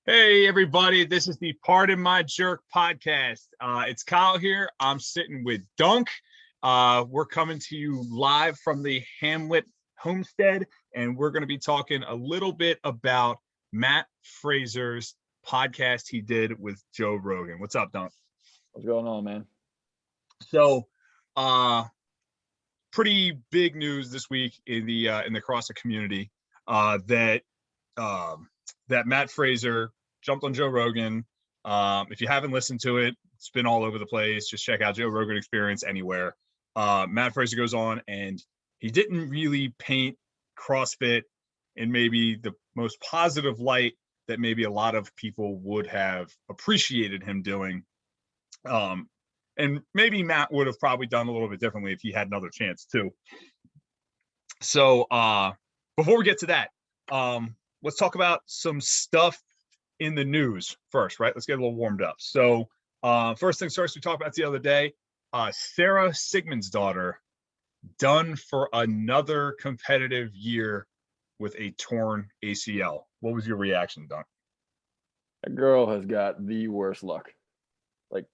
Hey, everybody. This is the Pardon My Jerk podcast. It's Kyle here. I'm sitting with Dunk. We're coming to you live from the Hamlet homestead, and we're going to be talking a little bit about Matt Fraser's podcast he did with Joe Rogan. What's up, Dunk? What's going on, man? So, pretty big news this week in the CrossFit community that that Matt Fraser jumped on Joe Rogan. If you haven't listened to it, it's been all over the place. Just check out Joe Rogan Experience anywhere. Matt Fraser goes on, and he didn't really paint CrossFit in maybe the most positive light that maybe a lot of people would have appreciated him doing. And maybe Matt would have probably done a little bit differently if he had another chance too. So before we get to that, let's talk about some stuff in the news first, right? Let's get a little warmed up. So first things first, we talked about the other day, Sarah Sigmundsdottir done for another competitive year with a torn ACL. What was your reaction, Don? That girl has got the worst luck. Like,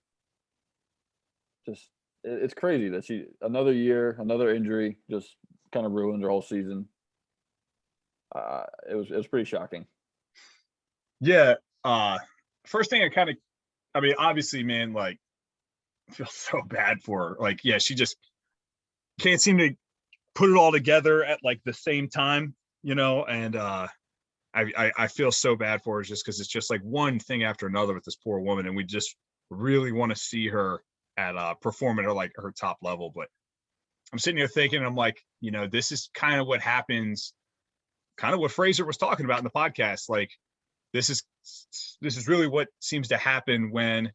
it's crazy that she, another year, another injury, just kind of ruined her whole season. It was pretty shocking. Yeah. First thing obviously, man, like, I feel so bad for her. Like, yeah, she just can't seem to put it all together at like the same time, and I feel so bad for her just because it's just like one thing after another with this poor woman, and we just really want to see her at performing at like her top level. But I'm sitting here thinking, I'm like, this is kind of what happens, kind of what Fraser was talking about in the podcast. Like, this is really what seems to happen when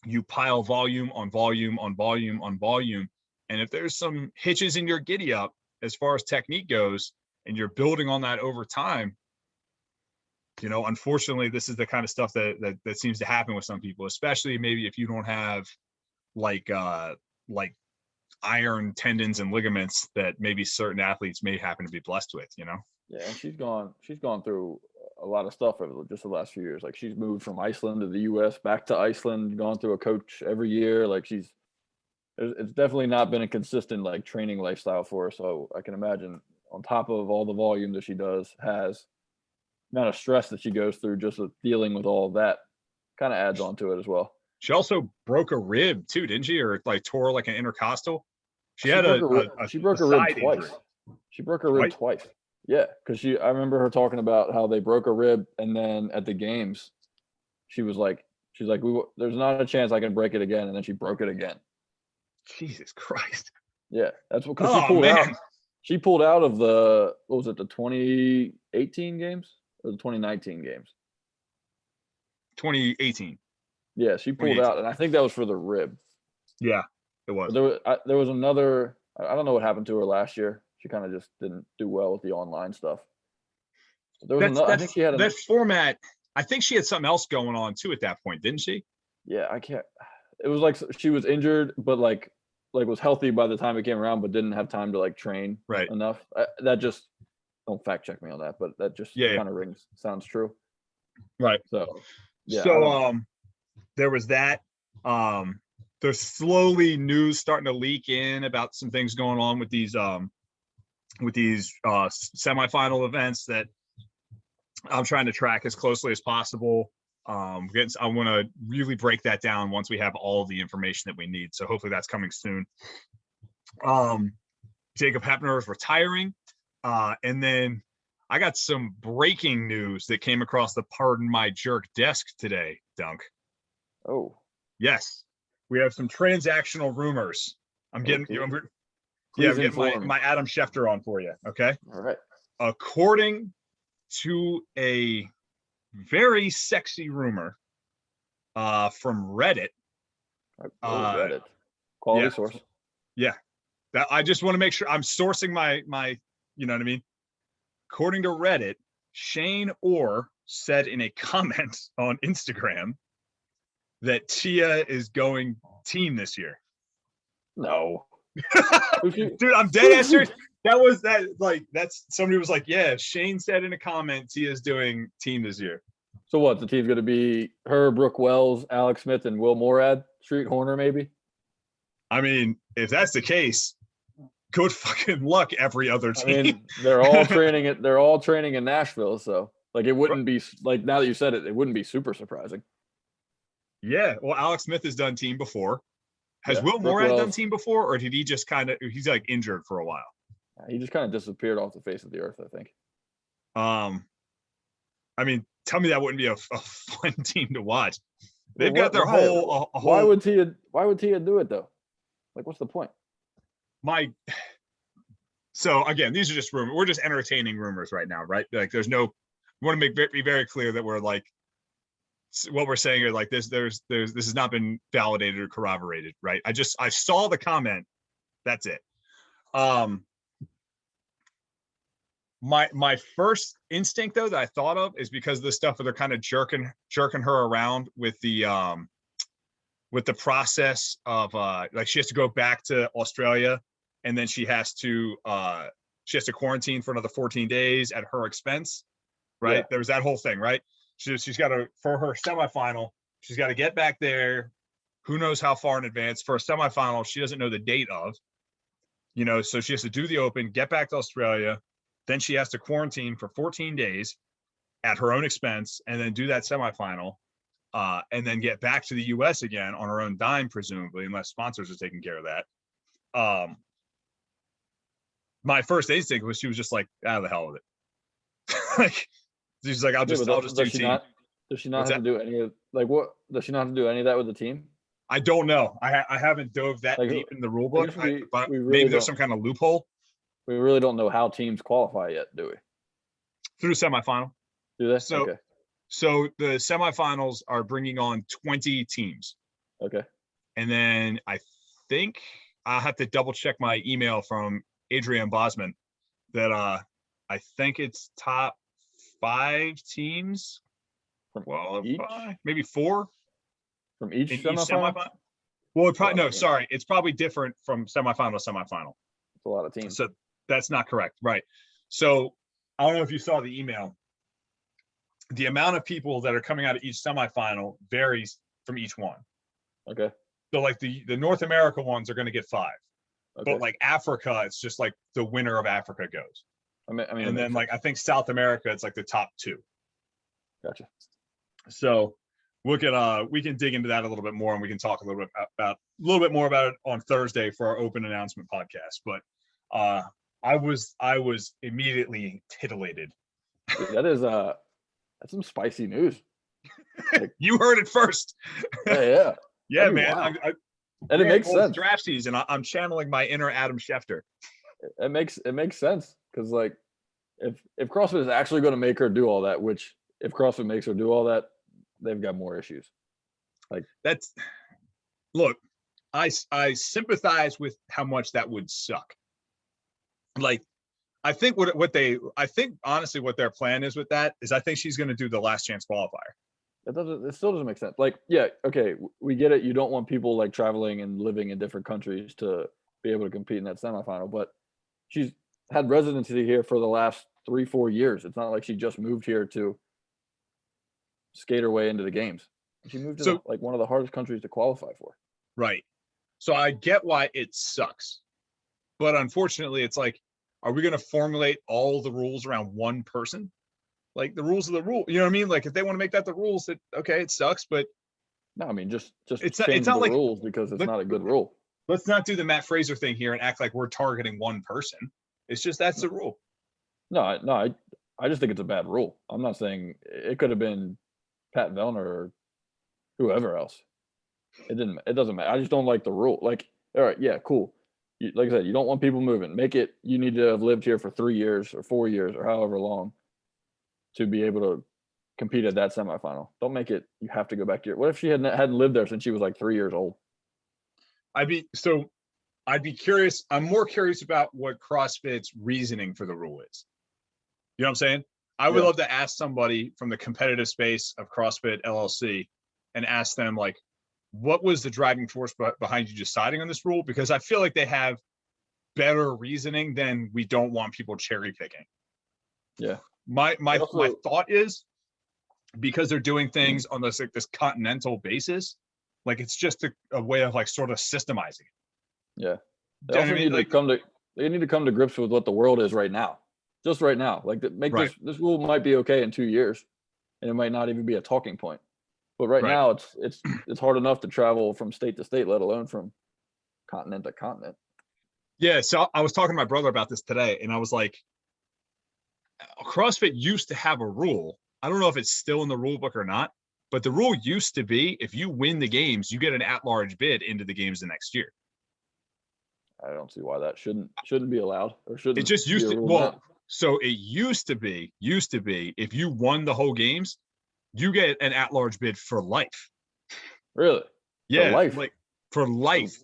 you pile volume on volume on volume on volume. And if there's some hitches in your giddy up as far as technique goes, and you're building on that over time, unfortunately, this is the kind of stuff that seems to happen with some people, especially maybe if you don't have like iron tendons and ligaments that maybe certain athletes may happen to be blessed with, Yeah, and she's gone through a lot of stuff over just the last few years. Like, she's moved from Iceland to the US, back to Iceland, gone through a coach every year. Like, it's definitely not been a consistent like training lifestyle for her. So I can imagine, on top of all the volume that she has, the amount of stress that she goes through just with dealing with all of that kind of adds on to it as well. She also broke a rib too, didn't she? Or like tore like an intercostal. She broke her rib twice. She broke her rib twice. Yeah, because I remember her talking about how they broke a rib, and then at the games, she's like, there's not a chance I can break it again, and then she broke it again. Jesus Christ. Yeah, that's what, because she pulled out. She pulled out of the 2018 games or the 2019 games? 2018. Yeah, she pulled out, and I think that was for the rib. Yeah, it was. There was another. I don't know what happened to her last year. She kind of just didn't do well with the online stuff. There was another. I think she had that format. I think she had something else going on too at that point, didn't she? Yeah, I can't. It was like she was injured, but like was healthy by the time it came around, but didn't have time to like train enough. That just, don't fact check me on that, but that just kind of sounds true. Right. So yeah. So there was that. There's slowly news starting to leak in about some things going on with these semifinal events that I'm trying to track as closely as possible. I want to really break that down once we have all the information that we need. So hopefully that's coming soon. Jacob Heppner is retiring. And then I got some breaking news that came across the Pardon My Jerk desk today, Dunk. Oh. Yes. We have some transactional rumors. I'm getting my Adam Schefter on for you. Okay. All right. According to a very sexy rumor from Reddit. Reddit. Quality source. Yeah. That I just want to make sure I'm sourcing my you know what I mean? According to Reddit, Shane Orr said in a comment on Instagram that Tia is going team this year. No. Dude, I'm dead ass serious. That's somebody was like, yeah, Shane said in a comment Tia's doing team this year. So what? The team's going to be her, Brooke Wells, Alex Smith, and Will Morad, Street Horner, maybe. I mean, if that's the case, good fucking luck every other team. I mean, they're all training in Nashville, so like it wouldn't be like, now that you said it, it wouldn't be super surprising. Yeah, well, Alex Smith has done team before. Has Will Brooke Morad done Wells, team before, or did he just kind of, he's like injured for a while? he just kind of disappeared off the face of the earth, I think. I mean, tell me that wouldn't be a fun team to watch. They've Well, got their whole. Why would Tia do it though? Like, what's the point? So again, these are just rumors. We're just entertaining rumors right now, right? Like, there's no. We want to be very clear that we're like, what we're saying here, like this has not been validated or corroborated, right? I saw the comment. That's it. My first instinct though that I thought of is because of the stuff that they're kind of jerking her around with the process of like she has to go back to Australia and then she has to quarantine for another 14 days at her expense, right? Yeah. There was that whole thing, right? She's got to, for her semifinal, she's got to get back there. Who knows how far in advance for a semifinal? She doesn't know the date of, so she has to do the Open, get back to Australia. Then she has to quarantine for 14 days at her own expense and then do that semifinal and then get back to the US again on her own dime, presumably, unless sponsors are taking care of that. My first instinct was she was just like, out of the hell with it. Like, she's like, I'll just do team. Does she not have to do any of, like, what, does she not have to do any of that with the team? I don't know. I haven't dove that deep in the rule book, but maybe there's some kind of loophole. We really don't know how teams qualify yet, do we? Through semifinal. Do they? So, okay. So the semifinals are bringing on 20 teams. Okay. And then I think I'll have to double check my email from Adrian Bosman that I think it's top 5 teams. Well, maybe 4 from each semifinal. Well, it's probably different from semifinal to semifinal. It's a lot of teams. So that's not correct, right? So I don't know if you saw the email. The amount of people that are coming out of each semifinal varies from each one. Okay. So like the North America ones are going to get 5, okay. But like Africa, it's just like the winner of Africa goes. I mean, and then like I think South America, it's like the top 2. Gotcha. So we can dig into that a little bit more, and we can talk a little bit more about it on Thursday for our open announcement podcast. But I was immediately titillated. Dude, that's some spicy news. Like, you heard it first. Yeah. Yeah, man. And it makes sense. Draft season. I'm channeling my inner Adam Schefter. It makes sense because, like, if CrossFit is actually going to make her do all that, which if CrossFit makes her do all that, they've got more issues. Like, look, I sympathize with how much that would suck. Like, I think honestly what their plan is with that is I think she's going to do the last chance qualifier. It still doesn't make sense. Like, yeah, okay, we get it. You don't want people like traveling and living in different countries to be able to compete in that semifinal, but she's had residency here for the last 3-4 years. It's not like she just moved here to skate her way into the games. She moved to like one of the hardest countries to qualify for. Right. So I get why it sucks, but unfortunately it's like, are we going to formulate all the rules around one person? Like, the rules of the rule, you know what I mean? Like, if they want to make that the rules, it sucks, but no, I mean, just it's not like rules because it's not a good rule. Let's not do the Matt Fraser thing here and act like we're targeting one person. It's just, that's the rule. No, I just think it's a bad rule. I'm not saying it could have been Pat Vellner or whoever else. It doesn't matter. I just don't like the rule. Like, all right, yeah, cool. Like I said, you don't want people moving. Make it, you need to have lived here for 3 years or 4 years or however long to be able to compete at that semifinal. Don't make it, you have to go back to what if she hadn't lived there since she was like 3 years old? I'd be curious. I'm more curious about what CrossFit's reasoning for the rule is. You know what I'm saying? I would love to ask somebody from the competitive space of CrossFit LLC and ask them, like, what was the driving force behind you deciding on this rule? Because I feel like they have better reasoning than we don't want people cherry picking. Yeah. My thought is because they're doing things on this like this continental basis, like it's just a way of like sort of systemizing it. Yeah. They Do you know also what I mean? need to Like, come to grips with what the world is right now. Just right now. Like make right, this rule might be okay in 2 years, and it might not even be a talking point. But right right. now it's hard enough to travel from state to state, let alone from continent to continent. Yeah. So I was talking to my brother about this today, and I was like, CrossFit used to have a rule. I don't know if it's still in the rule book or not, but the rule used to be if you win the games, you get an at-large bid into the games the next year. I don't see why that shouldn't be allowed or It shouldn't just be used a to, rule well, now. so it used to be if you won the whole games, you get an at-large bid for life. Really? For Yeah, life. like for life.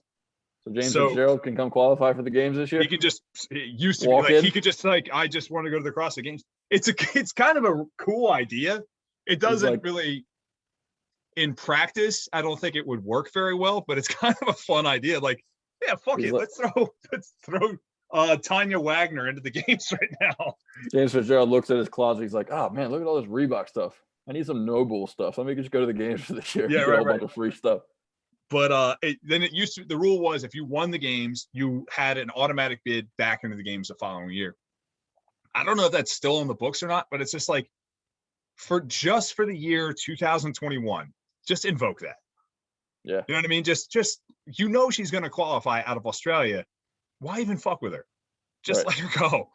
So James So Fitzgerald can come qualify for the games this year? he could just, it used to be Walk like, in? he could just like, I just want to go to the CrossFit games. It's kind of a cool idea. It doesn't like, really, in practice, I don't think it would work very well, but it's kind of a fun idea. Like, yeah, fuck it. like, Let's throw Tanya Wagner into the games right now. James Fitzgerald looks at his closet. He's like, oh man, look at all this Reebok stuff. I need some Noble stuff. Let me just go to the games for this year. Yeah, Get a whole bunch of free stuff. But then it used to, the rule was if you won the games, you had an automatic bid back into the games the following year. I don't know if that's still in the books or not, but it's just like for the year 2021, just invoke that. Yeah. You know what I mean? Just she's going to qualify out of Australia. Why even fuck with her? Just let her go.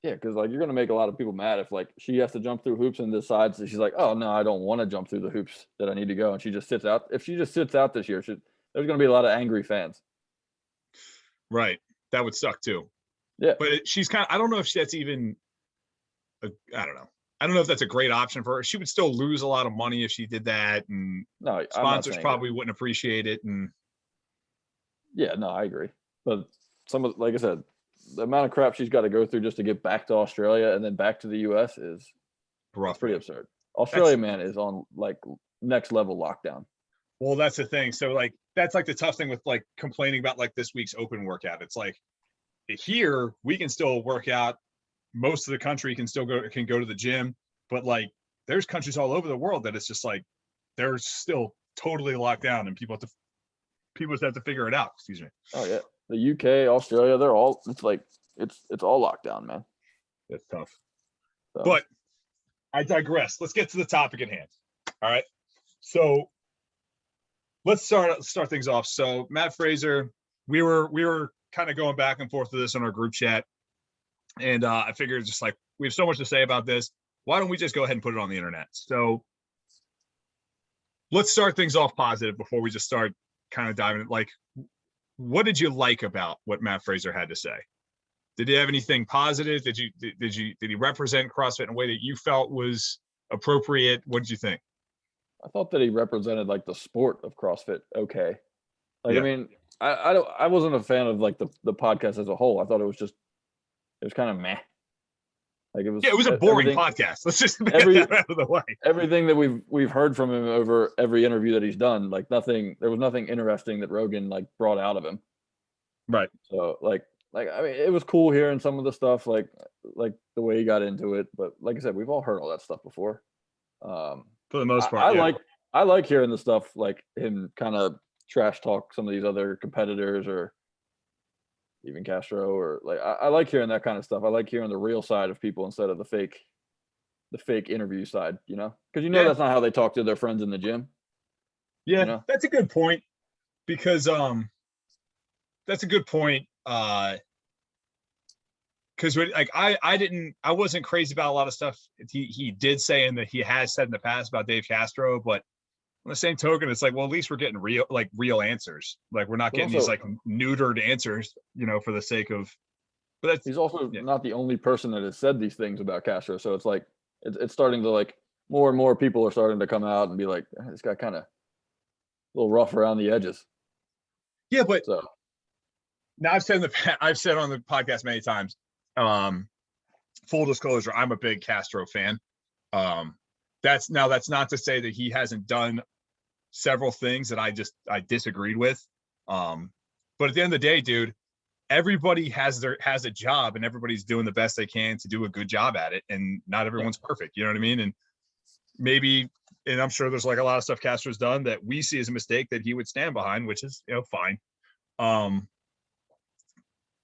Yeah, because like you're gonna make a lot of people mad if like she has to jump through hoops and decides that she's like, oh no, I don't want to jump through the hoops that I need to go, and she just sits out. If she just sits out this year, there's gonna be a lot of angry fans. Right, that would suck too. Yeah, but she's kind of, I don't know if that's even, I don't know. I don't know if that's a great option for her. She would still lose a lot of money if she did that, and no, sponsors probably wouldn't appreciate it. And yeah, no, I agree. But like I said, the amount of crap she's got to go through just to get back to Australia and then back to the US is rough. Pretty absurd. Australia, man, is on like next level lockdown. Well, that's the thing. So like, that's like the tough thing with like complaining about like this week's open workout. It's like here we can still work out. Most of the country can go to the gym, but like there's countries all over the world that it's just like they're still totally locked down, and people just have to figure it out. Excuse me. Oh yeah. The UK, Australia, they're all, it's like, it's all locked down, man. It's tough. So. But I digress. Let's get to the topic at hand. All right. So let's start things off. So Matt Fraser, we were kind of going back and forth to this on our group chat. And I figured just like, we have so much to say about this. Why don't we just go ahead and put it on the internet? So let's start things off positive before we just start kind of diving in. Like, what did you like about what Matt Fraser had to say? Did he have anything positive? Did he represent CrossFit in a way that you felt was appropriate? What did you think? I thought that he represented like the sport of CrossFit. Okay. Like, yeah. I mean, I wasn't a fan of like the podcast as a whole. I thought it was kind of meh. Like it was a boring podcast. Let's just get that out of the way. Everything that we've heard from him over every interview that he's done, like there was nothing interesting that Rogan like brought out of him. Right. So like I mean, it was cool hearing some of the stuff, like the way he got into it. But like I said, we've all heard all that stuff before. For the most part, I like hearing the stuff like him kind of trash talk some of these other competitors or even Castro, or like I like hearing that kind of stuff. I like hearing the real side of people instead of the fake interview side, you know, because that's not how they talk to their friends in the gym. Yeah, you know? That's a good point, because that's a good point. Because like I wasn't crazy about a lot of stuff he did say and that he has said in the past about Dave Castro, but on the same token, it's like, well, at least we're getting real answers. Like we're not getting these like neutered answers, you know, for the sake of. But he's also not the only person that has said these things about Castro. So it's like it's starting to like more and more people are starting to come out and be like, this guy kind of a little rough around the edges. Yeah, but now I've said on the podcast many times. Full disclosure, I'm a big Castro fan. That's not to say that he hasn't done several things that I disagreed with. But at the end of the day, dude, everybody has a job and everybody's doing the best they can to do a good job at it. And not everyone's perfect. You know what I mean? And maybe, and I'm sure there's like a lot of stuff Castro's done that we see as a mistake that he would stand behind, which is, fine.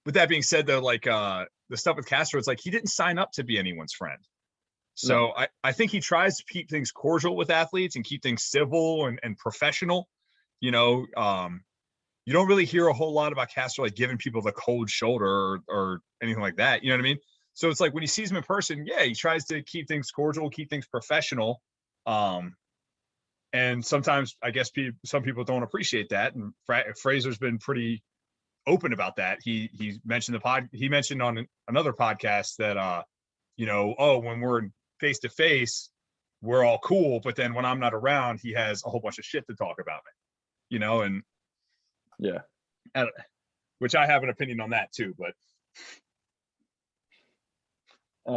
With that being said, though, like the stuff with Castro, it's like he didn't sign up to be anyone's friend. So no. I think he tries to keep things cordial with athletes and keep things civil and professional. You don't really hear a whole lot about Castro like giving people the cold shoulder or anything like that. You know what I mean? So it's like when he sees him in person, yeah, he tries to keep things cordial, keep things professional. And sometimes I guess some people don't appreciate that. And Fraser's been pretty open about that. He mentioned he mentioned on another podcast that when we're face to face, we're all cool, but then when I'm not around, he has a whole bunch of shit to talk about me. And yeah, which I have an opinion on that too, but I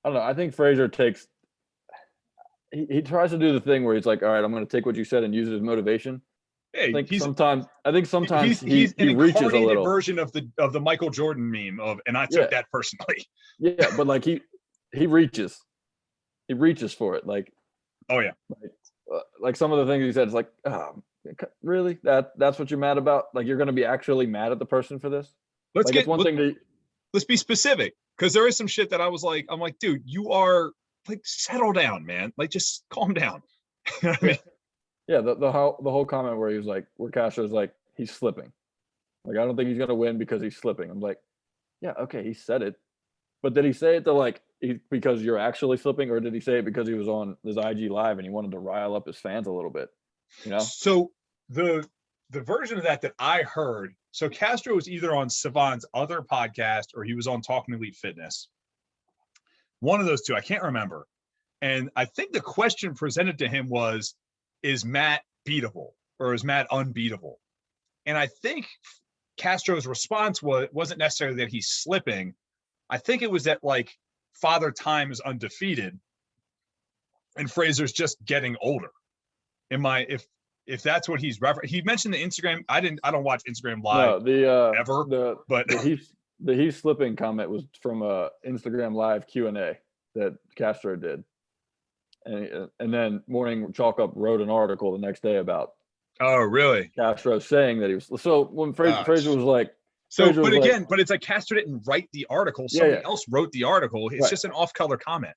don't know. I think Fraser takes. He tries to do the thing where he's like, all right, I'm going to take what you said and use it as motivation. Yeah, I think sometimes he's he an reaches a little version of the Michael Jordan meme and I took that personally. Yeah, but like he reaches for it. Like, oh yeah, like some of the things he said is like, oh, really? That's what you're mad about? Like you're going to be actually mad at the person for this? Let's be specific, because there is some shit that I'm like, dude, you are like, settle down, man. Like, just calm down. You know what I mean? Yeah, the whole comment where he was like, where Castro's like, he's slipping. Like, I don't think he's gonna win because he's slipping. I'm like, yeah, okay, he said it, but did he say it to like because you're actually slipping, or did he say it because he was on his IG live and he wanted to rile up his fans a little bit? So the version of that I heard. So Castro was either on Savan's other podcast or he was on Talking Elite Fitness. One of those two, I can't remember. And I think the question presented to him was, is Matt beatable or is Matt unbeatable? And I think Castro's response wasn't necessarily that he's slipping. I think it was that like Father Time is undefeated and Fraser's just getting older. If that's what he's referencing. He mentioned the Instagram. I don't watch Instagram Live ever. But the he's slipping comment was from a Instagram Live Q&A that Castro did. And then Morning Chalk Up wrote an article the next day about. Oh, really? Castro saying that he was. So when Fraser was like. But it's like Castro didn't write the article. Somebody else wrote the article. It's just an off-color comment.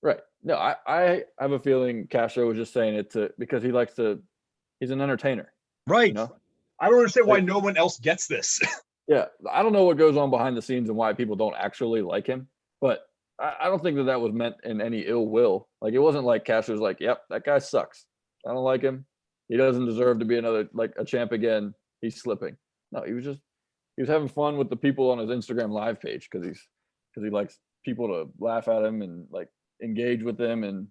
Right. No, I have a feeling Castro was just saying it because he's an entertainer. Right. I don't understand why no one else gets this. Yeah. I don't know what goes on behind the scenes and why people don't actually like him, but I don't think that was meant in any ill will. Like, it wasn't like Castro's like, yep, that guy sucks. I don't like him. He doesn't deserve to be another, like, a champ again. He's slipping. No, he was having fun with the people on his Instagram Live page because he likes people to laugh at him and like engage with them, and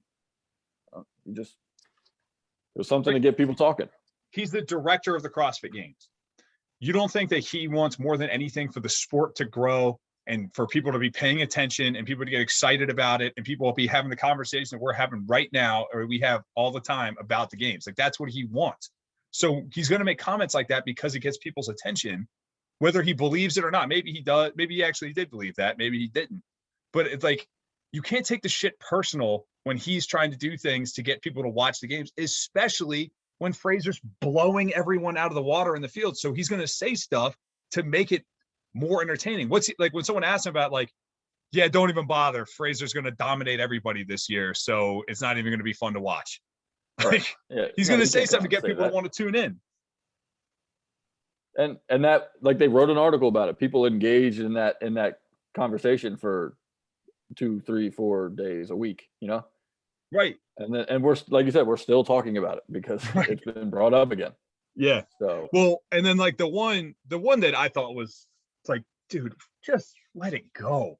it was something to get people talking. He's the director of the CrossFit Games. You don't think that he wants more than anything for the sport to grow and for people to be paying attention and people to get excited about it and people will be having the conversation that we're having right now or we have all the time about the games? Like, that's what he wants. So he's going to make comments like that because it gets people's attention, whether he believes it or not. Maybe he does. Maybe he actually did believe that. Maybe he didn't. But it's like, you can't take the shit personal when he's trying to do things to get people to watch the games, especially when Fraser's blowing everyone out of the water in the field. So he's going to say stuff to make it more entertaining. What's like when someone asks him about like, yeah, don't even bother. Fraser's going to dominate everybody this year. So it's not even going to be fun to watch. Right. Like, he's going to say something to get people to want to tune in. And that, like, they wrote an article about it. People engaged in that conversation for 2, 3, 4 days a week, Right. And we're, like you said, we're still talking about it because it's been brought up again. Yeah. So, well, and then like the one that I thought was like, dude, just let it go.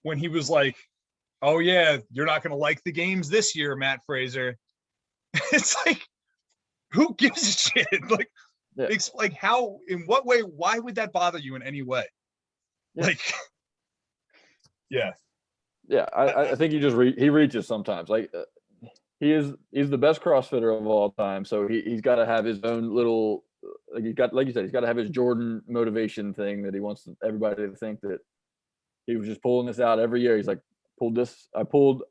When he was like, oh yeah, you're not going to like the games this year, Matt Fraser. It's like, who gives a shit? Like, it's like, how, in what way, why would that bother you in any way? Yeah. Like, yeah. Yeah, I think he reaches sometimes. Like, he's the best CrossFitter of all time. So he's got to have his own little, like you said, he's got to have his Jordan motivation thing that he wants everybody to think that he was just pulling this out every year. He's like, I pulled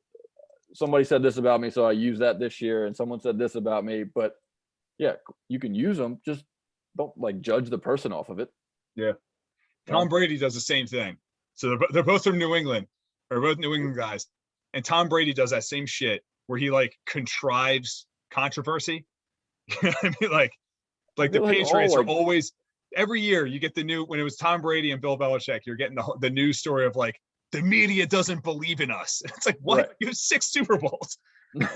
somebody said this about me, so I use that this year, and someone said this about me. But yeah, you can use them. Just don't like judge the person off of it. Yeah. Tom Brady does the same thing. So they're both from New England, or both New England guys. And Tom Brady does that same shit where he like contrives controversy. You know what I mean? Like the Patriots are always, every year you get the new, when it was Tom Brady and Bill Belichick, you're getting the news story of like, the media doesn't believe in us. It's like, what? Right. You have 6 Super Bowls. I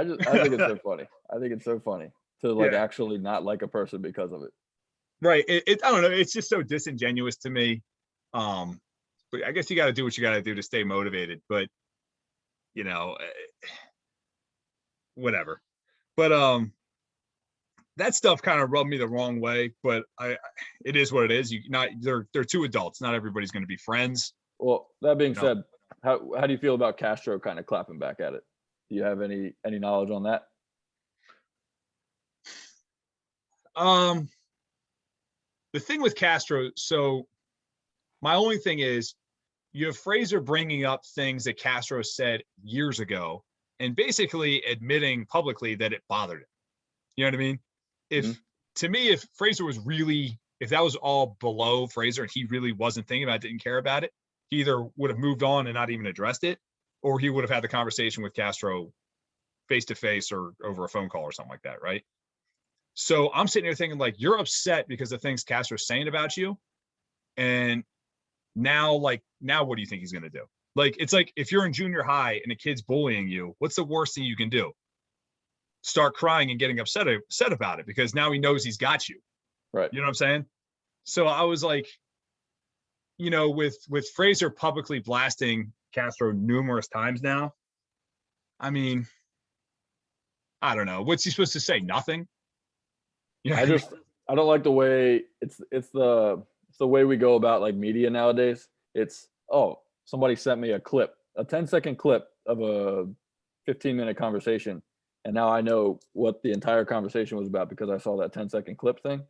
think it's so funny. I think it's so funny to like actually not like a person because of it. Right. I don't know. It's just so disingenuous to me. But I guess you got to do what you got to do to stay motivated. But you know, whatever. But that stuff kind of rubbed me the wrong way. But it is what it is. They're 2 adults. Not everybody's going to be friends. Well, that being said, how do you feel about Castro kind of clapping back at it? Do you have any knowledge on that? The thing with Castro, so my only thing is you have Fraser bringing up things that Castro said years ago and basically admitting publicly that it bothered him. You know what I mean? To me, if Fraser was really, if that was all below Fraser and he really wasn't thinking about it, didn't care about it, he either would have moved on and not even addressed it, or he would have had the conversation with Castro face to face or over a phone call or something like that, right? So I'm sitting here thinking, like, you're upset because of things Castro's saying about you. And now what do you think he's going to do? Like, it's like if you're in junior high and a kid's bullying you, what's the worst thing you can do? Start crying and getting upset about it because now he knows he's got you. Right. You know what I'm saying? So I was like, you know, with Fraser publicly blasting Castro numerous times now, I mean, I don't know. What's he supposed to say? Nothing? Yeah. I don't like the way it's the way we go about like media nowadays. It's, oh, somebody sent me a 10-second clip of a 15-minute conversation. And now I know what the entire conversation was about because I saw that 10-second clip thing.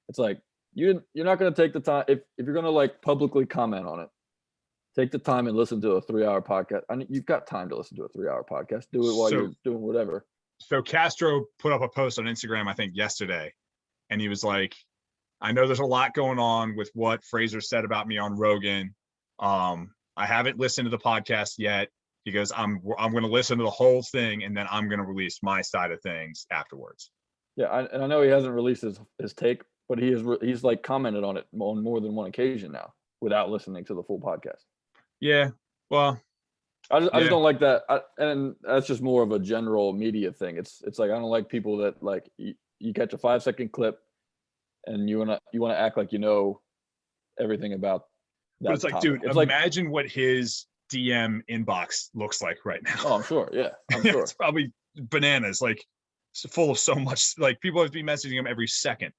It's like, you're not going to take the time. If you're going to like publicly comment on it, take the time and listen to a 3-hour podcast. I mean, you've got time to listen to a 3-hour podcast. Do it while you're doing whatever. So Castro put up a post on Instagram, I think yesterday, and he was like, I know there's a lot going on with what Fraser said about me on Rogan. I haven't listened to the podcast yet. He goes, I'm going to listen to the whole thing, and then I'm going to release my side of things afterwards. Yeah, and I know he hasn't released his take, but he's like commented on it on more than one occasion now without listening to the full podcast. Yeah, well, I just don't like that, and that's just more of a general media thing. It's like I don't like people that like you catch a 5-second clip, and you wanna act like you know everything about that. But it's like, topic. Dude, imagine what his DM inbox looks like right now. Oh, I'm sure. Yeah, I'm sure. It's probably bananas. Like, it's full of so much. Like, people have to be messaging him every second.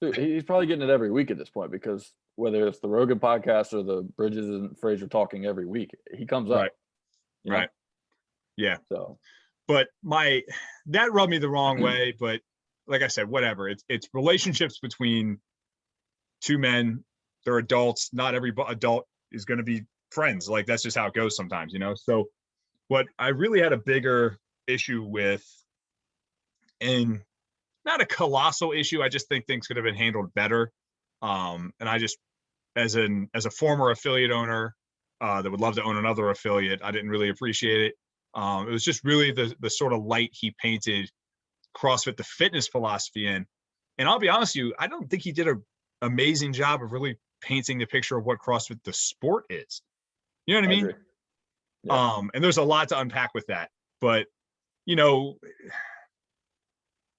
Dude, he's probably getting it every week at this point because whether it's the Rogan podcast or the Bridges and Fraser talking every week, he comes up. Right. Right. Yeah. So, but that rubbed me the wrong way. But like I said, whatever. It's relationships between 2 men. They're adults. Not every adult is going to be friends. Like, that's just how it goes sometimes, you know? So what I really had a bigger issue with, and not a colossal issue, I just think things could have been handled better. And I just, as a former affiliate owner that would love to own another affiliate, I didn't really appreciate it. It was just really the sort of light he painted CrossFit, the fitness philosophy in. And I'll be honest with you, I don't think he did an amazing job of really painting the picture of what CrossFit, the sport, is. You know what I mean? Yeah. And there's a lot to unpack with that. But, you know,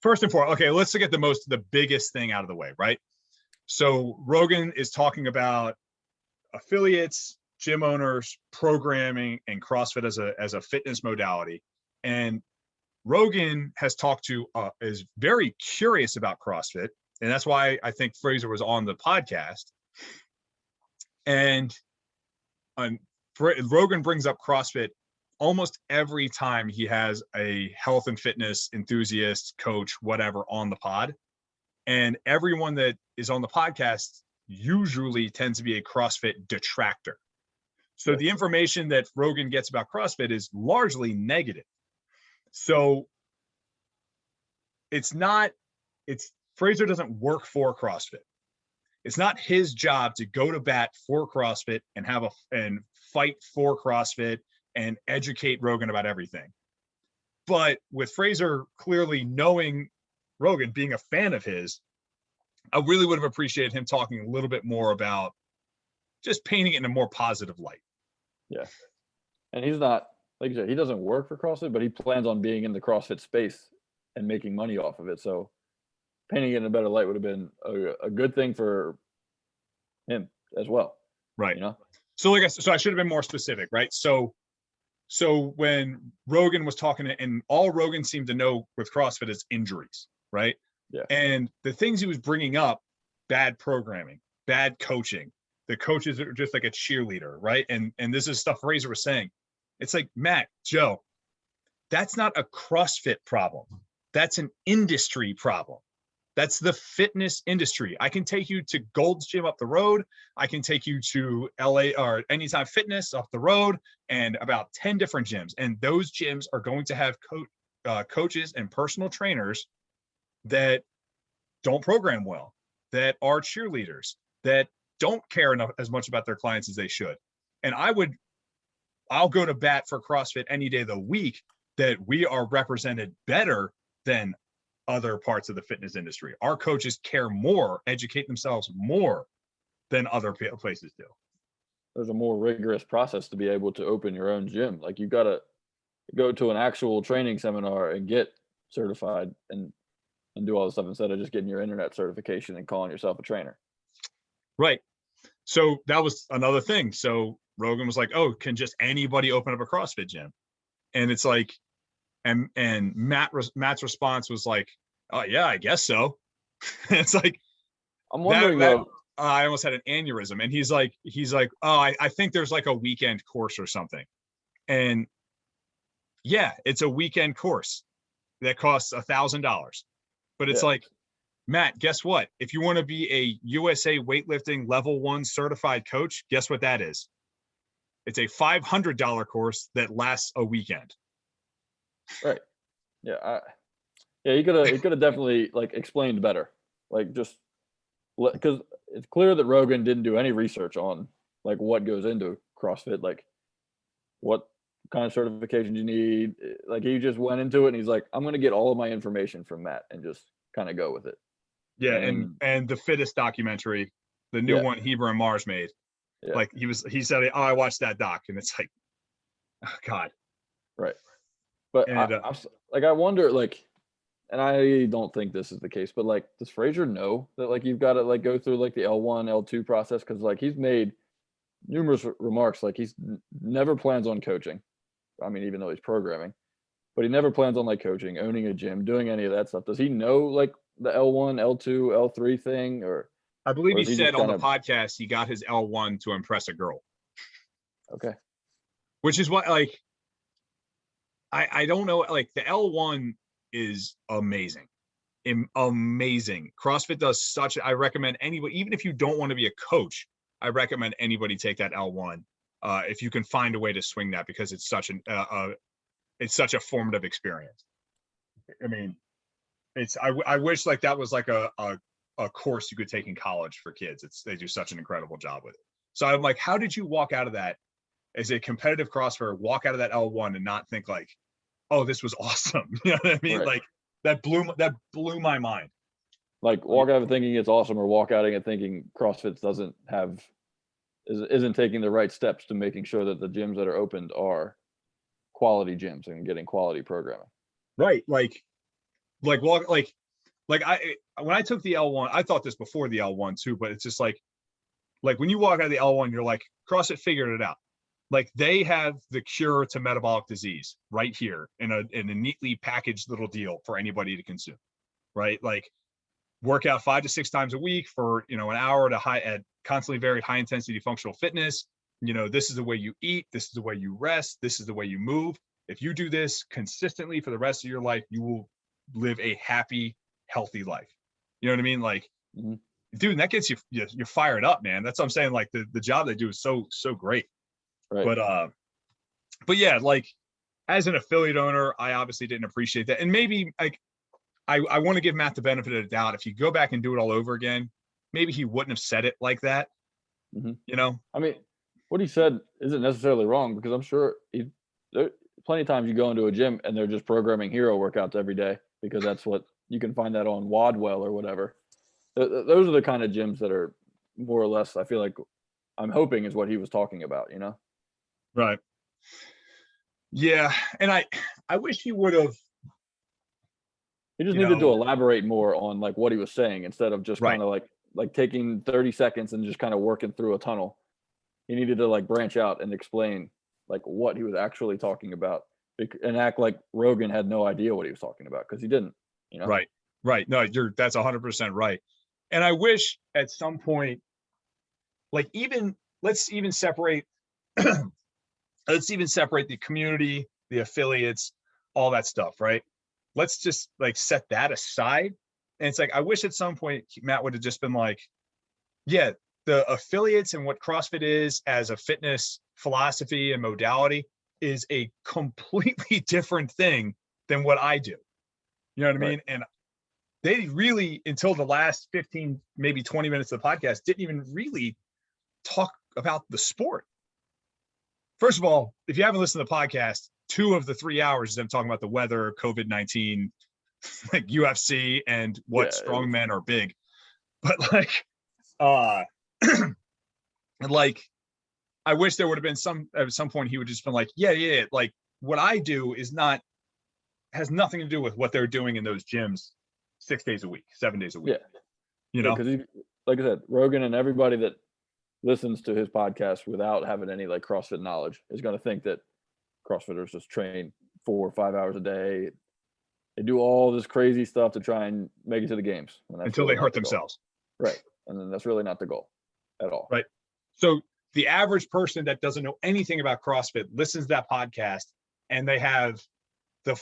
first and foremost, okay, let's look at the biggest thing out of the way, right? So Rogan is talking about affiliates, gym owners, programming, and CrossFit as a fitness modality. And Rogan has is very curious about CrossFit. And that's why I think Fraser was on the podcast. And Rogan brings up CrossFit almost every time he has a health and fitness enthusiast, coach, whatever, on the pod. And everyone that is on the podcast usually tends to be a CrossFit detractor. So the information that Rogan gets about CrossFit is largely negative. So Fraser doesn't work for CrossFit. It's not his job to go to bat for CrossFit and fight for CrossFit and educate Rogan about everything. But with Fraser clearly knowing Rogan, being a fan of his, I really would have appreciated him talking a little bit more about just painting it in a more positive light. Yeah. And he's not, like you said, he doesn't work for CrossFit, but he plans on being in the CrossFit space and making money off of it. So painting it in a better light would have been a good thing for him as well. Right. You know? So I should have been more specific, right? So when Rogan was talking, and all Rogan seemed to know with CrossFit is injuries, right? Yeah. And the things he was bringing up, bad programming, bad coaching, the coaches are just like a cheerleader, right? And this is stuff Fraser was saying. It's like, Matt, Joe, that's not a CrossFit problem. That's an industry problem. That's the fitness industry. I can take you to Gold's Gym up the road. I can take you to LA or Anytime Fitness up the road, and about 10 different gyms. And those gyms are going to have coaches and personal trainers that don't program well, that are cheerleaders, that don't care enough as much about their clients as they should. And I'll go to bat for CrossFit any day of the week that we are represented better than other parts of the fitness industry. Our coaches care more, educate themselves more than other places do. There's a more rigorous process to be able to open your own gym. Like, you got to go to an actual training seminar and get certified and do all this stuff instead of just getting your internet certification and calling yourself a trainer. Right. So that was another thing. So Rogan was like, oh, can just anybody open up a CrossFit gym? And it's like, and Matt's response was like, oh yeah, I guess so. It's like, I'm wondering though. I almost had an aneurysm. And he's like, oh, I think there's like a weekend course or something. And yeah, it's a weekend course that costs $1,000. But it's like, Matt, guess what? If you want to be a USA weightlifting level 1 certified coach, guess what that is? It's a $500 course that lasts a weekend. Right. Yeah. He could have definitely like explained better. Like, just because it's clear that Rogan didn't do any research on like what goes into CrossFit, like what kind of certifications you need. Like, he just went into it and he's like, I'm going to get all of my information from Matt and just kind of go with it. Yeah. And the Fittest documentary, the new one Heber and Mars made, like he said, oh, I watched that doc, and it's like, oh God. Right. But I wonder, like, and I don't think this is the case, but like, does Fraser know that like you've got to like go through like the L1, L2 process? Because like, he's made numerous remarks, like he's never plans on coaching. I mean, even though he's programming, but he never plans on like coaching, owning a gym, doing any of that stuff. Does he know like the L1, L2, L3 thing? Or I believe he said on the podcast he got his L1 to impress a girl. Okay. Which is what, like, I don't know, like the L1 is amazing. Amazing. CrossFit does I recommend anybody, even if you don't want to be a coach, I recommend anybody take that L1 if you can find a way to swing that, because it's such a formative experience. I mean, I wish like that was like a course you could take in college for kids. They do such an incredible job with it. So I'm like, how did you walk out of that as a competitive CrossFitter, walk out of that L1 and not think like, oh, this was awesome? You know what I mean? Right. Like that blew my mind. Like, walk out of it thinking it's awesome, or walk out of it thinking CrossFit isn't taking the right steps to making sure that the gyms that are opened are quality gyms and getting quality programming. Right. Like when I took the L1, I thought this before the L1 too, but it's just like when you walk out of the L1, you're like, CrossFit figured it out. Like, they have the cure to metabolic disease right here in a neatly packaged little deal for anybody to consume, right? Like, work out 5 to 6 times a week for, an hour at constantly varied high intensity functional fitness. This is the way you eat. This is the way you rest. This is the way you move. If you do this consistently for the rest of your life, you will live a happy, healthy life. You know what I mean? Like, dude, that gets you're fired up, man. That's what I'm saying. Like, the job they do is so great. Right. But yeah, like as an affiliate owner, I obviously didn't appreciate that. And maybe like I want to give Matt the benefit of the doubt. If you go back and do it all over again, maybe he wouldn't have said it like that. Mm-hmm. You know? I mean, what he said isn't necessarily wrong, because I'm sure there plenty of times you go into a gym and they're just programming hero workouts every day, because that's what you can find that on Wadwell or whatever. Those are the kind of gyms that are more or less, I feel like, I'm hoping is what he was talking about, you know? Right. Yeah. And I wish he would have. He just needed to elaborate more on like what he was saying, instead of just kind of like taking 30 seconds and just kind of working through a tunnel. He needed to like branch out and explain like what he was actually talking about, and act like Rogan had no idea what he was talking about, because he didn't, you know? Right. No, that's 100% right. And I wish at some point, like let's even separate the community, the affiliates, all that stuff, right? Let's just like set that aside. And it's like, I wish at some point Matt would have just been like, yeah, the affiliates and what CrossFit is as a fitness philosophy and modality is a completely different thing than what I do. You know what I mean? And they really, until the last 15, maybe 20 minutes of the podcast, didn't even really talk about the sport. First of all, if you haven't listened to the podcast, 2 of the 3 hours is them talking about the weather, COVID-19, like UFC, and what strong men are big. But like, like, I wish there would have been at some point he would just been like, yeah, like what I do has nothing to do with what they're doing in those gyms 6 days a week, 7 days a week. Yeah. You know, because like I said, Rogan and everybody that listens to his podcast without having any like CrossFit knowledge is going to think that CrossFitters just train 4 or 5 hours a day. They do all this crazy stuff to try and make it to the games until they hurt themselves. Right. And then that's really not the goal at all. Right. So the average person that doesn't know anything about CrossFit listens to that podcast, and they have to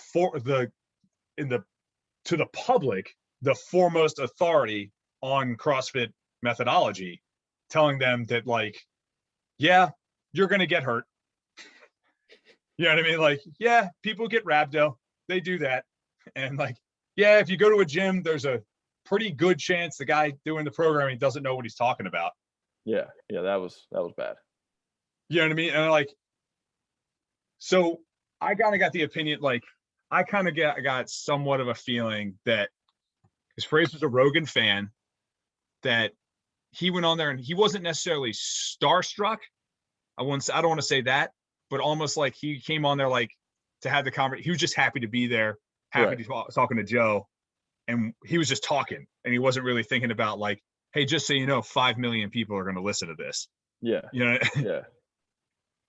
the public, the foremost authority on CrossFit methodology, telling them that like, yeah, you're going to get hurt. You know what I mean? Like, yeah, people get rhabdo. They do that. And like, yeah, if you go to a gym, there's a pretty good chance the guy doing the programming doesn't know what he's talking about. Yeah. That was bad. You know what I mean? And like, so I kind of got the opinion, like, I kind of got somewhat of a feeling that, because Fraser's a Rogan fan, that he went on there and he wasn't necessarily starstruck. I don't want to say that, but almost like he came on there like to have the conversation. He was just happy to be there, happy to talking to Joe, and he was just talking, and he wasn't really thinking about like, hey, just so you know, 5 million people are going to listen to this. Yeah. You know. Yeah.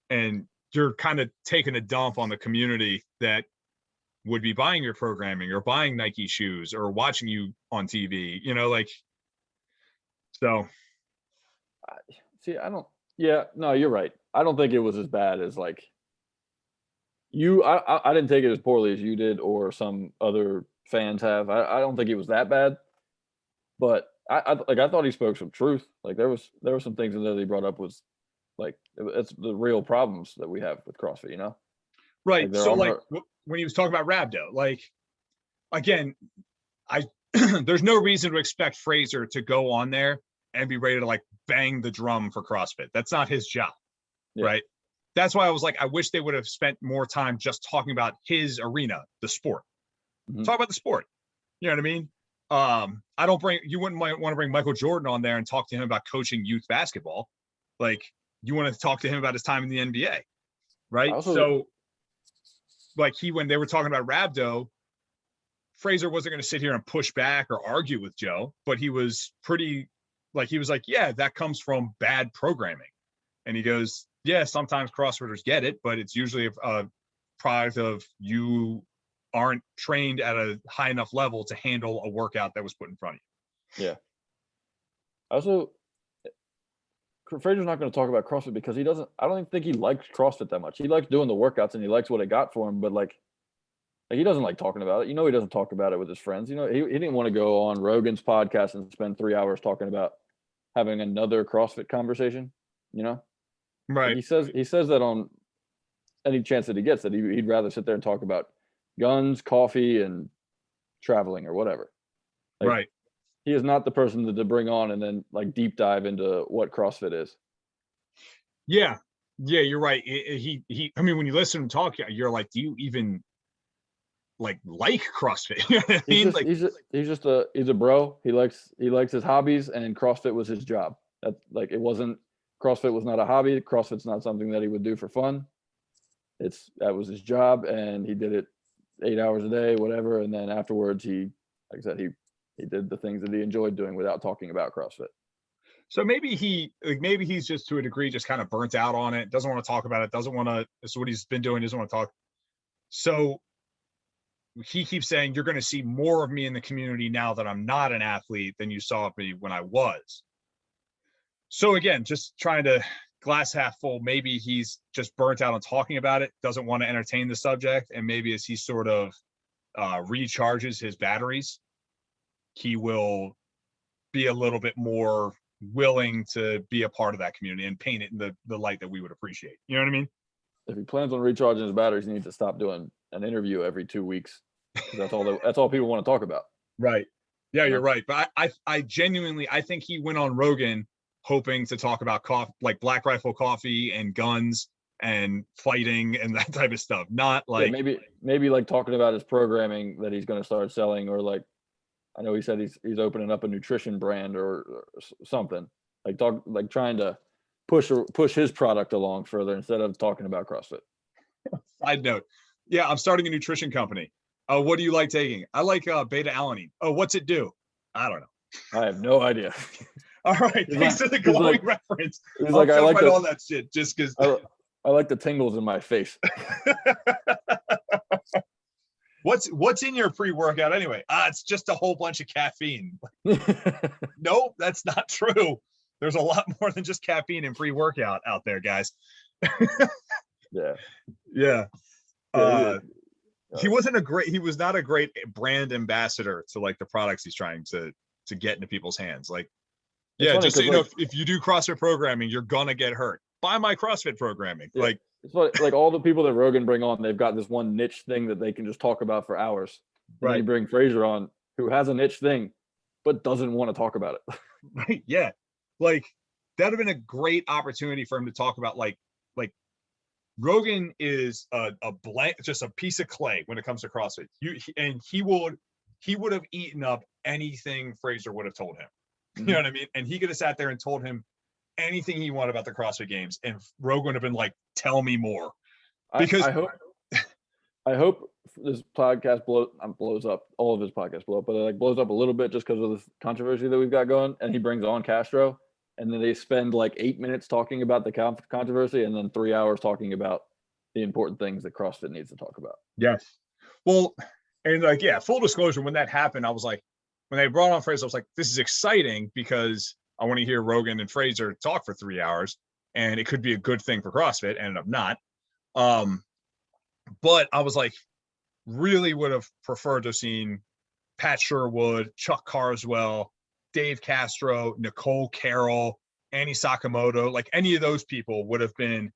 And you're kind of taking a dump on the community that would be buying your programming or buying Nike shoes or watching you on TV, you know, like, so. See, no, you're right. I don't think it was as bad as like I didn't take it as poorly as you did or some other fans have. I don't think it was that bad, but I thought he spoke some truth. Like there were some things in there that he brought up was like, it's the real problems that we have with CrossFit, you know? Right. So like when he was talking about rhabdo, like, again, there's no reason to expect Fraser to go on there and be ready to like bang the drum for CrossFit. That's not his job. Yeah. Right. That's why I was like, I wish they would have spent more time just talking about his arena, the sport. Mm-hmm. Talk about the sport. You know what I mean? You wouldn't want to bring Michael Jordan on there and talk to him about coaching youth basketball. Like, you want to talk to him about his time in the NBA. Right. So like when they were talking about rhabdo, Fraser wasn't going to sit here and push back or argue with Joe, but he was like, yeah, that comes from bad programming. And he goes, yeah, sometimes CrossFitters get it, but it's usually a product of you aren't trained at a high enough level to handle a workout that was put in front of you. Yeah. Also, Fraser's not going to talk about CrossFit because I don't even think he likes CrossFit that much. He likes doing the workouts and he likes what it got for him, but like he doesn't like talking about it. You know, he doesn't talk about it with his friends. You know, he didn't want to go on Rogan's podcast and spend 3 hours talking about having another CrossFit conversation, you know? Like Right. he says that on any chance that he gets, that he'd rather sit there and talk about guns, coffee, and traveling or whatever. Like Right. he is not the person to bring on and then like deep dive into what CrossFit is. Yeah. Yeah, you're right. He I mean, when you listen to him talk, you're like, do you even like CrossFit? You know what I mean? Like, He's a bro. He likes his hobbies, and CrossFit was his job. That like it wasn't CrossFit was not a hobby. CrossFit's not something that he would do for fun. That was his job, and he did it 8 hours a day, whatever. And then afterwards, like I said, he did the things that he enjoyed doing without talking about CrossFit. so maybe maybe he's just to a degree just kind of burnt out on it, doesn't want to talk about it, doesn't want to. This is what he's been doing, doesn't want to talk. So he keeps saying, you're going to see more of me in the community now that I'm not an athlete than you saw me when I was. So again, just trying to glass half full. Maybe he's just burnt out on talking about it, doesn't want to entertain the subject. And maybe as he sort of recharges his batteries, he will be a little bit more willing to be a part of that community and paint it in the light that we would appreciate. You know what I mean? If he plans on recharging his batteries, he needs to stop doing an interview every 2 weeks. That's all people want to talk about. Right. Yeah, you're right. But I genuinely, I think he went on Rogan hoping to talk about coffee, like Black Rifle Coffee and guns and fighting and that type of stuff. Not like maybe like talking about his programming that he's going to start selling, or like I know he said he's opening up a nutrition brand or something. Like trying to push his product along further instead of talking about CrossFit. Side note. Yeah, I'm starting a nutrition company. What do you like taking? I like beta alanine. Oh, what's it do? I don't know. I have no idea. All right, thanks for the glowing reference. He's like, I like all that shit just because I like the tingles in my face. What's in your pre-workout anyway? It's just a whole bunch of caffeine. Nope, that's not true. There's a lot more than just caffeine in pre-workout out there, guys. Yeah. He was not a great brand ambassador to like the products he's trying to get into people's hands. Like, yeah, just so you know, if you do CrossFit programming, you're gonna get hurt. Buy my CrossFit programming. Yeah. Like, it's like all the people that Rogan bring on, they've got this one niche thing that they can just talk about for hours. And then you bring Fraser on, who has a niche thing, but doesn't want to talk about it. Right. Yeah. Like that'd have been a great opportunity for him to talk about like Rogan is a blank, just a piece of clay when it comes to CrossFit. He would have eaten up anything Fraser would have told him. You know what I mean? And he could have sat there and told him anything he wanted about the CrossFit Games, and Rogan would have been like, "Tell me more." Because I hope this podcast blows up. All of his podcasts blow up, but it like blows up a little bit just because of this controversy that we've got going. And he brings on Castro, and then they spend like 8 minutes talking about the controversy, and then 3 hours talking about the important things that CrossFit needs to talk about. Yes. Well, and like, yeah, full disclosure, when that happened, I was like, when they brought on Fraser, I was like, this is exciting because I want to hear Rogan and Fraser talk for 3 hours, and it could be a good thing for CrossFit. Ended up not. But I was like, really would have preferred to have seen Pat Sherwood, Chuck Carswell, Dave Castro, Nicole Carroll, Annie Sakamoto, like any of those people would have been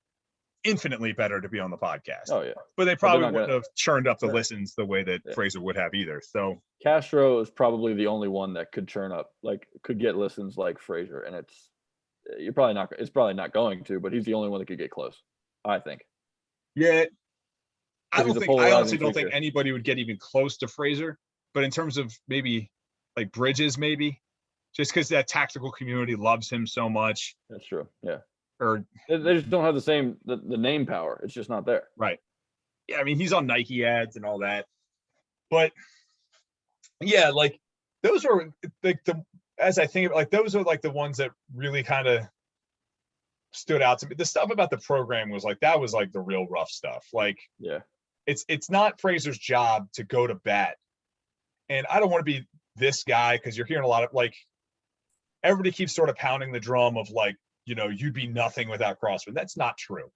infinitely better to be on the podcast. Oh yeah. But they probably wouldn't have churned up the listens the way that Fraser would have either. So Castro is probably the only one that could churn up, like could get listens like Fraser. And it's probably not going to, but he's the only one that could get close, I think. Yeah. I honestly don't think anybody would get even close to Fraser, but in terms of maybe like Bridges, maybe just because that tactical community loves him so much. That's true. Yeah. Or they just don't have the same the name power. It's just not there. Right. Yeah, I mean he's on Nike ads and all that. But yeah, like those are like as I think like those are like the ones that really kind of stood out to me. The stuff about the program was like that was like the real rough stuff. Like yeah. It's not Fraser's job to go to bat. And I don't want to be this guy because you're hearing a lot of like everybody keeps sort of pounding the drum of like, you know, you'd be nothing without CrossFit. That's not true.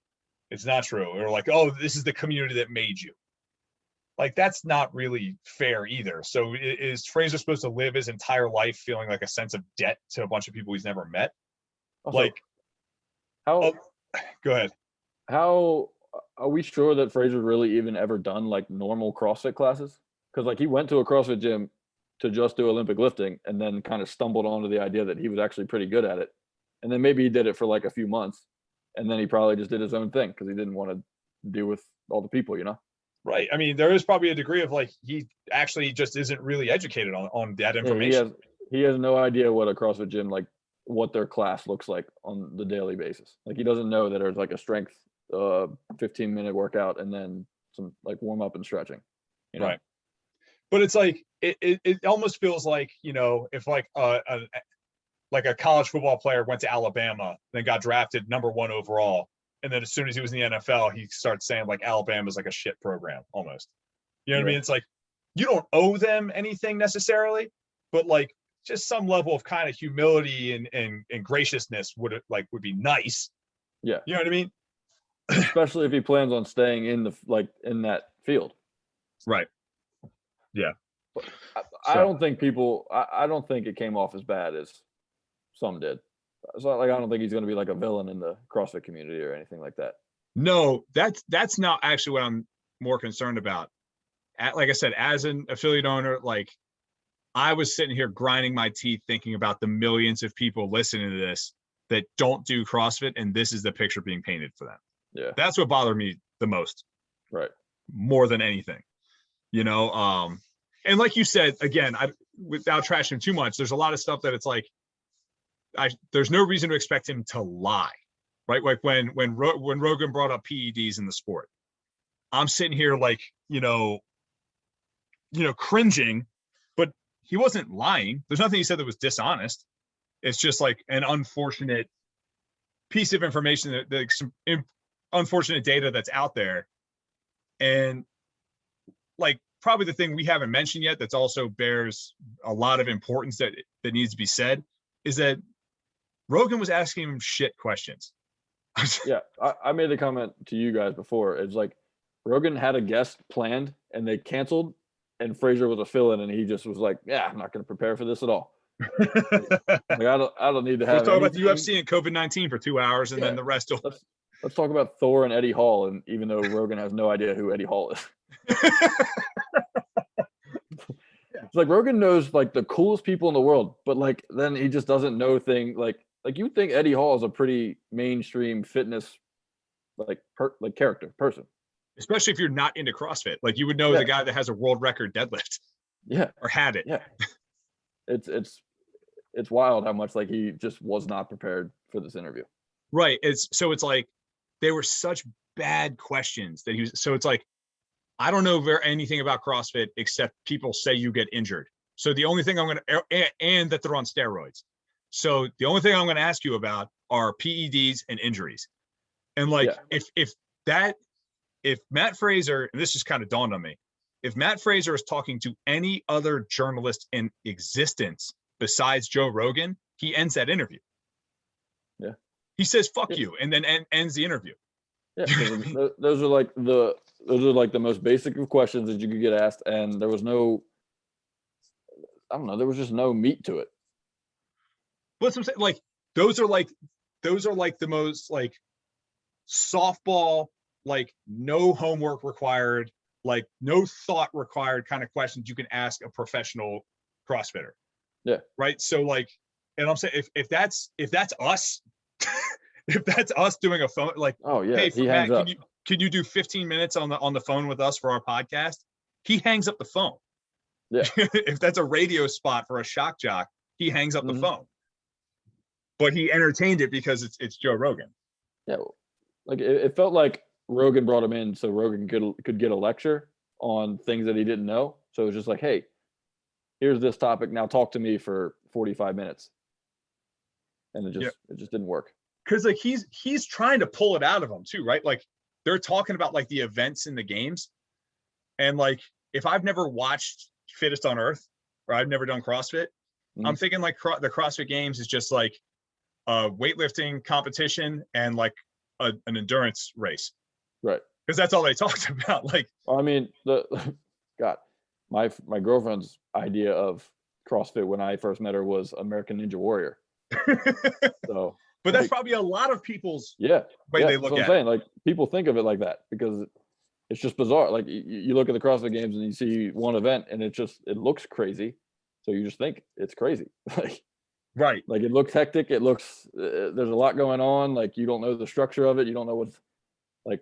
It's not true. Or like, oh, this is the community that made you. Like, that's not really fair either. So is Fraser supposed to live his entire life feeling like a sense of debt to a bunch of people he's never met? Also, like, how Go ahead. How are we sure that Fraser's really even ever done like normal CrossFit classes? Because like he went to a CrossFit gym to just do Olympic lifting and then kind of stumbled onto the idea that he was actually pretty good at it. And then maybe he did it for like a few months and then he probably just did his own thing because he didn't want to deal with all the people, you know? Right. I mean, there is probably a degree of like he actually just isn't really educated on that Yeah, information. he has no idea what a CrossFit gym like what their class looks like on the daily basis. Like he doesn't know that there's like a strength 15-minute workout and then some like warm up and stretching. You know? Right. But it's like it almost feels like, if like a college football player went to Alabama, then got drafted number 1 overall, and then as soon as he was in the NFL, he starts saying like Alabama is like a shit program almost. You know what I mean? It's like you don't owe them anything necessarily, but like just some level of kind of humility and graciousness would be nice. Yeah. You know what I mean? Especially if he plans on staying in that field. Right. Yeah. I don't think I don't think it came off as bad as some did. So like I don't think he's going to be like a villain in the CrossFit community or anything like that. No, that's not actually what I'm more concerned about. Like I said, as an affiliate owner, like I was sitting here grinding my teeth thinking about the millions of people listening to this that don't do CrossFit, and this is the picture being painted for them. Yeah. That's what bothered me the most. Right. More than anything. And like you said, again, without trashing too much, there's a lot of stuff that it's like there's no reason to expect him to lie, right? Like when Rogan brought up PEDs in the sport, I'm sitting here like, cringing, but he wasn't lying. There's nothing he said that was dishonest. It's just like an unfortunate piece of information that some unfortunate data that's out there. And like probably the thing we haven't mentioned yet that's also bears a lot of importance that needs to be said is that Rogan was asking him shit questions. Yeah, I made the comment to you guys before. It's like Rogan had a guest planned and they canceled, and Fraser was a fill-in, and he just was like, "Yeah, I'm not going to prepare for this at all. Like, I don't need to have." Let's talk about the UFC and COVID-19 for 2 hours, and then the rest will. Let's talk about Thor and Eddie Hall, and even though Rogan has no idea who Eddie Hall is. It's like Rogan knows like the coolest people in the world, but like then he just doesn't know things like you think Eddie Hall is a pretty mainstream fitness character person. Especially if you're not into CrossFit. Like you would know the guy that has a world record deadlift. Yeah. Or had it. Yeah. It's wild how much like he just was not prepared for this interview. Right. It's like they were such bad questions that so it's like I don't know anything about CrossFit except people say you get injured. So the only thing I'm going to, and that they're on steroids. So the only thing I'm going to ask you about are PEDs and injuries. And like, if Matt Fraser, and this just kind of dawned on me, if Matt Fraser is talking to any other journalist in existence besides Joe Rogan, he ends that interview. Yeah. He says, fuck you. And then ends the interview. Yeah. Those are like the most basic of questions that you could get asked. And there was there was just no meat to it. What's I'm saying? Like, those are like the most like softball, like no homework required, like no thought required kind of questions you can ask a professional CrossFitter. Yeah. Right. So like, and I'm saying if that's us, if that's us doing a phone, like, oh yeah, hey, he Matt, hangs up. Can you do 15 minutes on the phone with us for our podcast? He hangs up the phone. Yeah. If that's a radio spot for a shock jock, he hangs up the phone. But he entertained it because it's Joe Rogan. Yeah. Like it felt like Rogan brought him in so Rogan could get a lecture on things that he didn't know. So it was just like, hey, here's this topic. Now talk to me for 45 minutes. And it just didn't work. Because like he's trying to pull it out of him too, right? Like they're talking about like the events in the games. And like if I've never watched Fittest on Earth or I've never done CrossFit, I'm thinking like the CrossFit Games is just like a weightlifting competition and like an endurance race. Right. Because that's all they talked about. Like, I mean, my girlfriend's idea of CrossFit when I first met her was American Ninja Warrior. So, But that's probably a lot of people's way they that's look what I'm at saying. it. Like people think of it like that because it's just bizarre. Like you look at the CrossFit Games and you see one event and it looks crazy, so you just think it's crazy. Right. Like it looks hectic. It looks there's a lot going on. Like you don't know the structure of it. You don't know what's like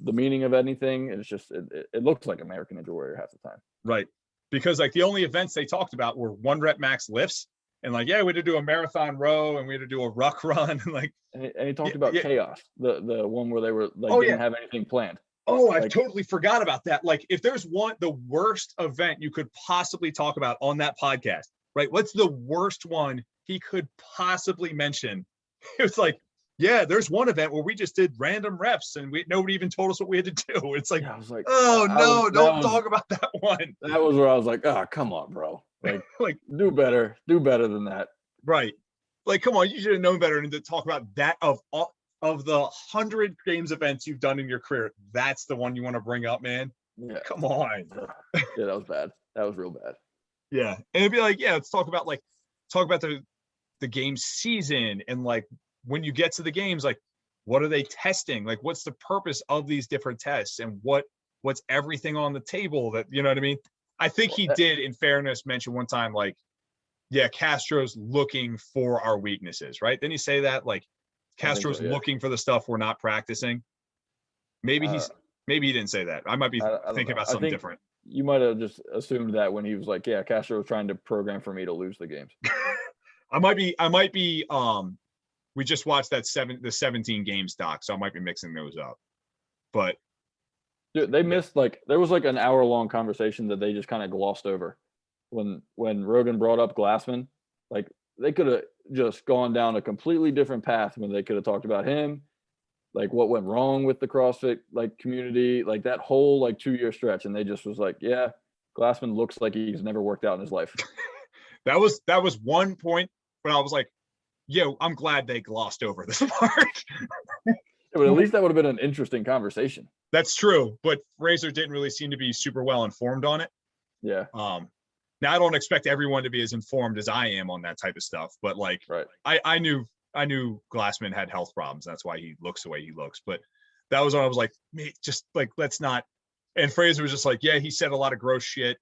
the meaning of anything. It's just it looks like American Ninja Warrior half the time. Right. Because like the only events they talked about were 1 rep max lifts and like, yeah, we had to do a marathon row and we had to do a ruck run and like. And he talked about chaos, the one where they were like didn't have anything planned. Oh, I totally forgot about that. Like if there's the worst event you could possibly talk about on that podcast, right? What's the worst one he could possibly mention? It was like, yeah, there's one event where we just did random reps and nobody even told us what we had to do. It's like, I was like, oh no, don't talk about that one. That was where I was like, oh, come on, bro. Like do better than that. Right. Like, come on, you should have known better than to talk about that of the 100 games events you've done in your career. That's the one you want to bring up, man. Yeah. Come on. Yeah, that was bad. That was real bad. Yeah. And it'd be like, yeah, let's talk about the game season and like when you get to the games, like what are they testing? Like what's the purpose of these different tests and what's everything on the table that, you know what I mean? I think he did, in fairness, mention one time, like, yeah, Castro's looking for our weaknesses, right? Didn't he say that? Like Castro's looking for the stuff we're not practicing. Maybe maybe he didn't say that. I might be thinking about something different. You might have just assumed that when he was like, yeah, Castro was trying to program for me to lose the games. I might be we just watched the 17 games doc, so I might be mixing those up. But dude, they missed there was like an hour-long conversation that they just kind of glossed over. When Rogan brought up Glassman, like they could have just gone down a completely different path when they could have talked about him, like what went wrong with the CrossFit like community, like that whole like 2-year stretch, and they just was like, yeah, Glassman looks like he's never worked out in his life. that was one point when I was like, yo, I'm glad they glossed over this part. But at least that would have been an interesting conversation. That's true, but Fraser didn't really seem to be super well informed on it. Yeah. Now I don't expect everyone to be as informed as I am on that type of stuff, but like, right. I knew Glassman had health problems. That's why he looks the way he looks. But that was when I was like, just like, let's not. And Fraser was just like, yeah, he said a lot of gross shit.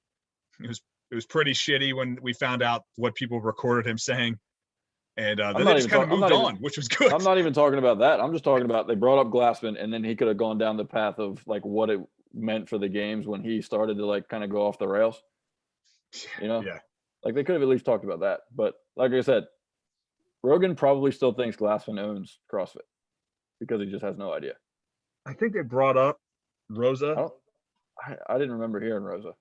It was pretty shitty when we found out what people recorded him saying. And then they just kind of moved on, which was good. I'm not even talking about that. I'm just talking about they brought up Glassman, and then he could have gone down the path of like what it meant for the games when he started to like kind of go off the rails. You know? Yeah. Like they could have at least talked about that. But like I said, Rogan probably still thinks Glassman owns CrossFit because he just has no idea. I think they brought up Rosa. I didn't remember hearing Rosa.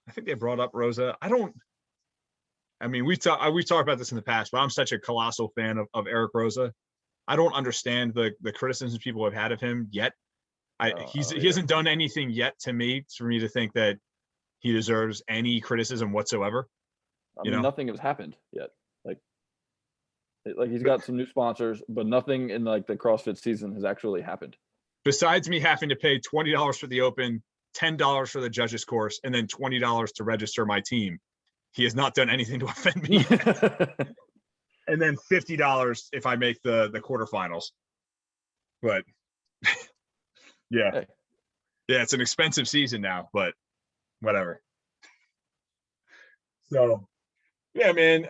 I think they brought up Rosa. I mean, we talked about this in the past, but I'm such a colossal fan of Eric Rosa. I don't understand the criticisms people have had of him yet. He hasn't done anything yet to me for me to think that he deserves any criticism whatsoever. I mean, nothing has happened yet. Like he's got some new sponsors, but nothing in like the CrossFit season has actually happened. Besides me having to pay $20 for the open, $10 for the judges course, and then $20 to register my team, he has not done anything to offend me yet. And then $50 if I make the quarterfinals. But yeah. Hey. Yeah, it's an expensive season now, but whatever. So yeah, man.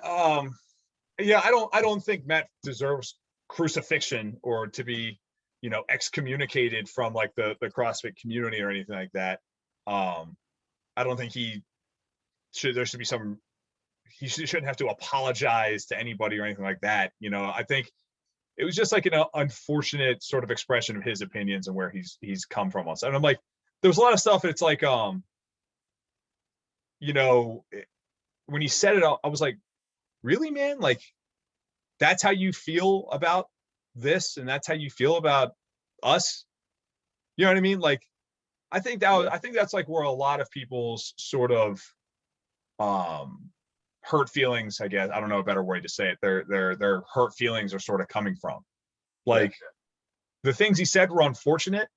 Yeah, I don't think Matt deserves crucifixion or to be, excommunicated from like the CrossFit community or anything like that. I don't think he shouldn't have to apologize to anybody or anything like that. I think it was just like an unfortunate sort of expression of his opinions and where he's come from on stuff. And I'm like, there was a lot of stuff. It's like, when he said it, I was like, really, man? Like, that's how you feel about this, and that's how you feel about us? You know what I mean? Like, I think that's like where a lot of people's sort of hurt feelings, I guess, I don't know a better way to say it, their hurt feelings are sort of coming from. Like, the things he said were unfortunate,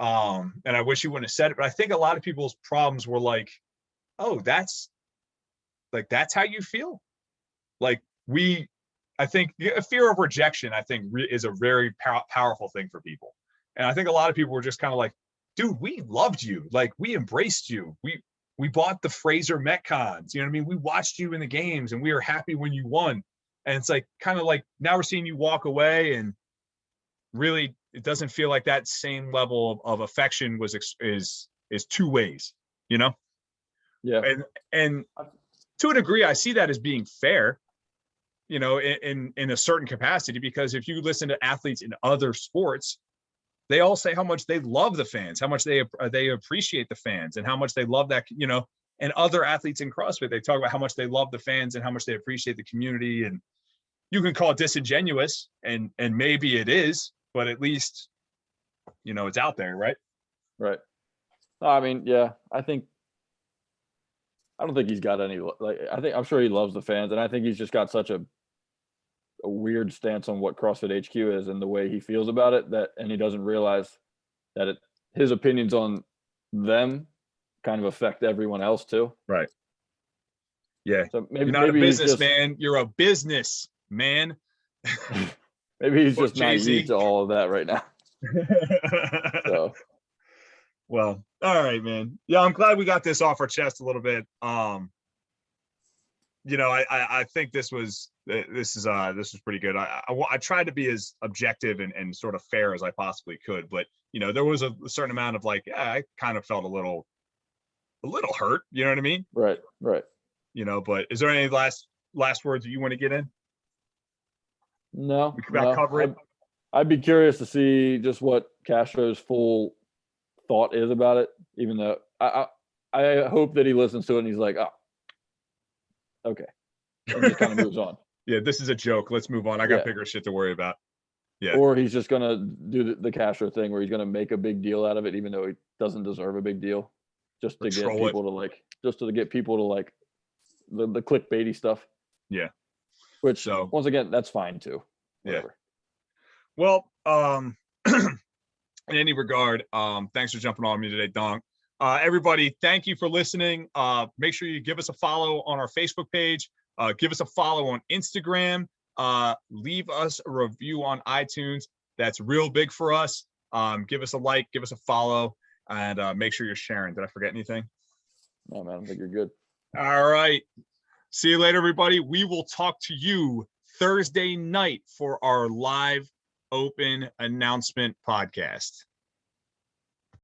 and I wish he wouldn't have said it, but I think a lot of people's problems were like, oh, that's how you feel? Like, we I think a fear of rejection, I think is a very powerful thing for people. And I think a lot of people were just kind of like, dude, we loved you. Like we embraced you. We bought the Fraser Metcons. You know what I mean? We watched you in the games and we were happy when you won. And it's like, kind of like now we're seeing you walk away, and really it doesn't feel like that same level of affection is two ways, you know? Yeah. And to a degree, I see that as being fair, you know, in a certain capacity, because if you listen to athletes in other sports, they all say how much they love the fans, how much they appreciate the fans, and how much they love that, you know. And other athletes in CrossFit, they talk about how much they love the fans and how much they appreciate the community. And you can call it disingenuous, and maybe it is, but at least, you know, it's out there, right? Right. I mean, yeah, I don't think he's got any, like, I'm sure he loves the fans, and I think he's just got such a weird stance on what CrossFit HQ is and the way he feels about it, and he doesn't realize that his opinions on them kind of affect everyone else too. Right. Yeah. So maybe you're not maybe a businessman, you're a business man. Maybe he's just Jay-Z. naive to all of that right now. So, well, all right, man. Yeah, I'm glad we got this off our chest a little bit. You know, I think this was pretty good. I tried to be as objective and sort of fair as I possibly could, but you know, there was a certain amount of like, yeah, I kind of felt a little hurt. You know what I mean? Right. You know, but is there any last words that you want to get in? No, cover it. I'd be curious to see just what Castro's full thought is about it, even though I hope that he listens to it and he's like, oh, okay, and just kind of moves on. Yeah, this is a joke. Let's move on. I got bigger shit to worry about. Yeah. Or he's just gonna do the Castro thing where he's gonna make a big deal out of it, even though he doesn't deserve a big deal, just to get people to like, the clickbaity stuff. Yeah. Which, once again, that's fine too. Whatever. Yeah. Well, in any regard, thanks for jumping on me today, Dong. Everybody, thank you for listening. Make sure you give us a follow on our Facebook page. Give us a follow on Instagram. Leave us a review on iTunes. That's real big for us. Give us a like, give us a follow, and make sure you're sharing. Did I forget anything? No, man, I think you're good. All right. See you later, everybody. We will talk to you Thursday night for our live open announcement podcast.